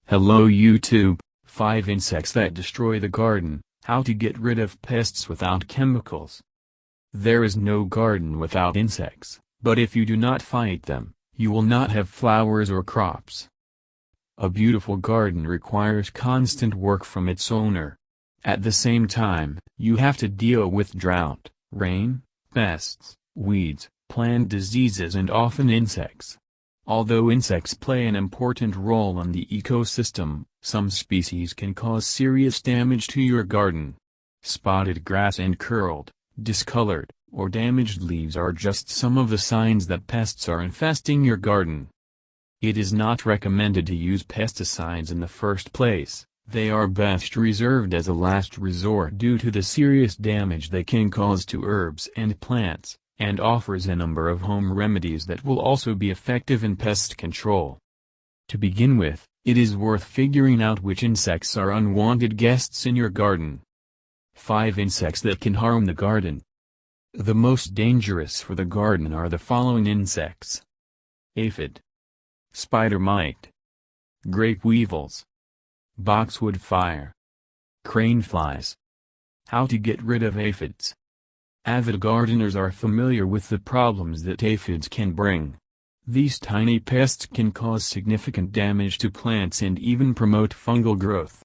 Hello YouTube, 5 insects that destroy the garden, how to get rid of pests without chemicals. There is no garden without insects, but if you do not fight them, you will not have flowers or crops. A beautiful garden requires constant work from its owner. At the same time, you have to deal with drought, rain, pests, weeds, plant diseases and often insects. Although insects play an important role in the ecosystem, some species can cause serious damage to your garden. Spotted grass and curled, discolored, or damaged leaves are just some of the signs that pests are infesting your garden. It is not recommended to use pesticides in the first place. They are best reserved as a last resort due to the serious damage they can cause to herbs and plants, and offers a number of home remedies that will also be effective in pest control. To begin with, it is worth figuring out which insects are unwanted guests in your garden. 5 insects that can harm the garden. The most dangerous for the garden are the following insects: aphid, spider mite, grape weevils, boxwood fire, crane flies. How to get rid of aphids. Avid gardeners are familiar with the problems that aphids can bring. These tiny pests can cause significant damage to plants and even promote fungal growth.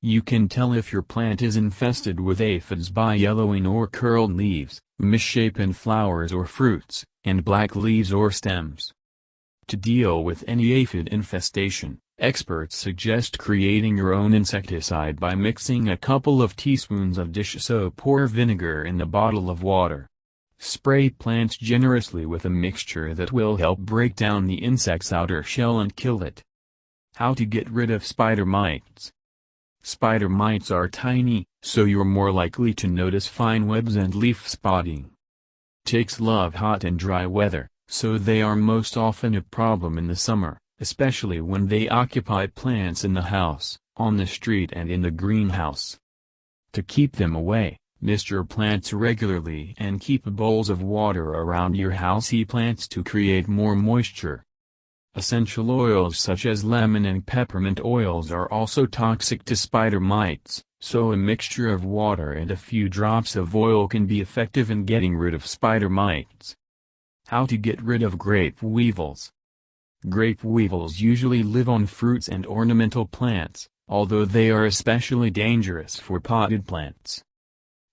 You can tell if your plant is infested with aphids by yellowing or curled leaves, misshapen flowers or fruits, and black leaves or stems. To deal with any aphid infestation, experts suggest creating your own insecticide by mixing a couple of teaspoons of dish soap or vinegar in a bottle of water. Spray plants generously with a mixture that will help break down the insect's outer shell and kill it. How to get rid of spider mites. Spider mites are tiny, so you're more likely to notice fine webs and leaf spotting. Ticks love hot and dry weather, so they are most often a problem in the summer, especially when they occupy plants in the house, on the street and in the greenhouse. To keep them away, mist your plants regularly and keep bowls of water around your housey plants to create more moisture. Essential oils such as lemon and peppermint oils are also toxic to spider mites, so a mixture of water and a few drops of oil can be effective in getting rid of spider mites. How to get rid of grape weevils. Grape weevils usually live on fruits and ornamental plants, although they are especially dangerous for potted plants.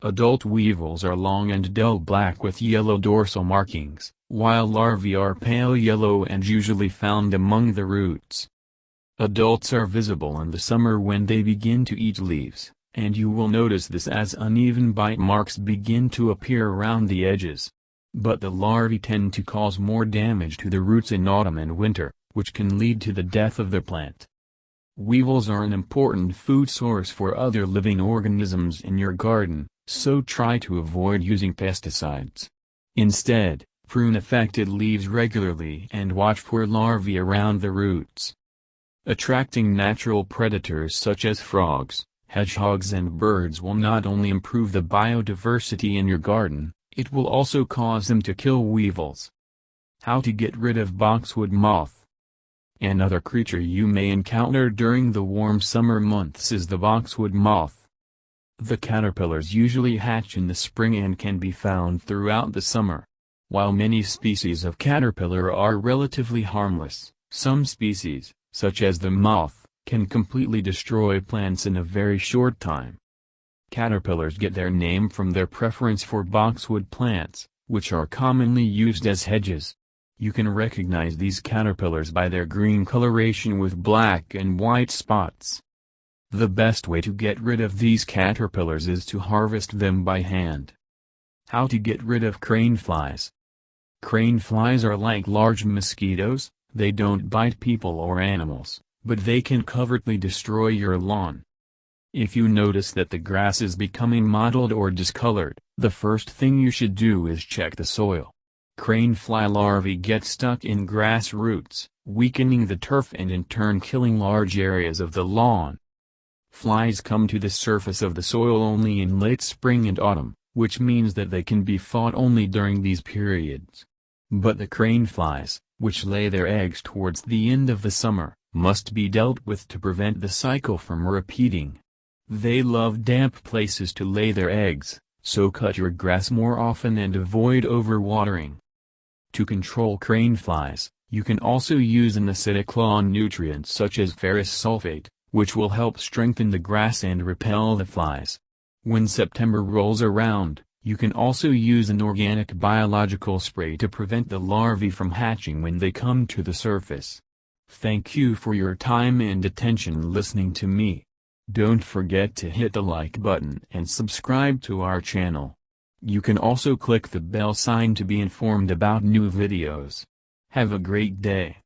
Adult weevils are long and dull black with yellow dorsal markings, while larvae are pale yellow and usually found among the roots. Adults are visible in the summer when they begin to eat leaves, and you will notice this as uneven bite marks begin to appear around the edges. But the larvae tend to cause more damage to the roots in autumn and winter, which can lead to the death of the plant. Weevils are an important food source for other living organisms in your garden, so try to avoid using pesticides. Instead, prune affected leaves regularly and watch for larvae around the roots. Attracting natural predators such as frogs, hedgehogs and birds will not only improve the biodiversity in your garden, it will also cause them to kill weevils. How to get rid of boxwood moth. Another creature you may encounter during the warm summer months is the boxwood moth. The caterpillars usually hatch in the spring and can be found throughout the summer. While many species of caterpillar are relatively harmless, some species, such as the moth, can completely destroy plants in a very short time. Caterpillars get their name from their preference for boxwood plants, which are commonly used as hedges. You can recognize these caterpillars by their green coloration with black and white spots. The best way to get rid of these caterpillars is to harvest them by hand. How to get rid of crane flies. Crane flies are like large mosquitoes. They don't bite people or animals, but they can covertly destroy your lawn. If you notice that the grass is becoming mottled or discolored, the first thing you should do is check the soil. Crane fly larvae get stuck in grass roots, weakening the turf and in turn killing large areas of the lawn. Flies come to the surface of the soil only in late spring and autumn, which means that they can be fought only during these periods. But the crane flies, which lay their eggs towards the end of the summer, must be dealt with to prevent the cycle from repeating. They love damp places to lay their eggs, so cut your grass more often and avoid overwatering. To control crane flies, you can also use an acidic lawn nutrient such as ferrous sulfate, which will help strengthen the grass and repel the flies. When September rolls around, you can also use an organic biological spray to prevent the larvae from hatching when they come to the surface. Thank you for your time and attention listening to me. Don't forget to hit the like button and subscribe to our channel. You can also click the bell sign to be informed about new videos. Have a great day.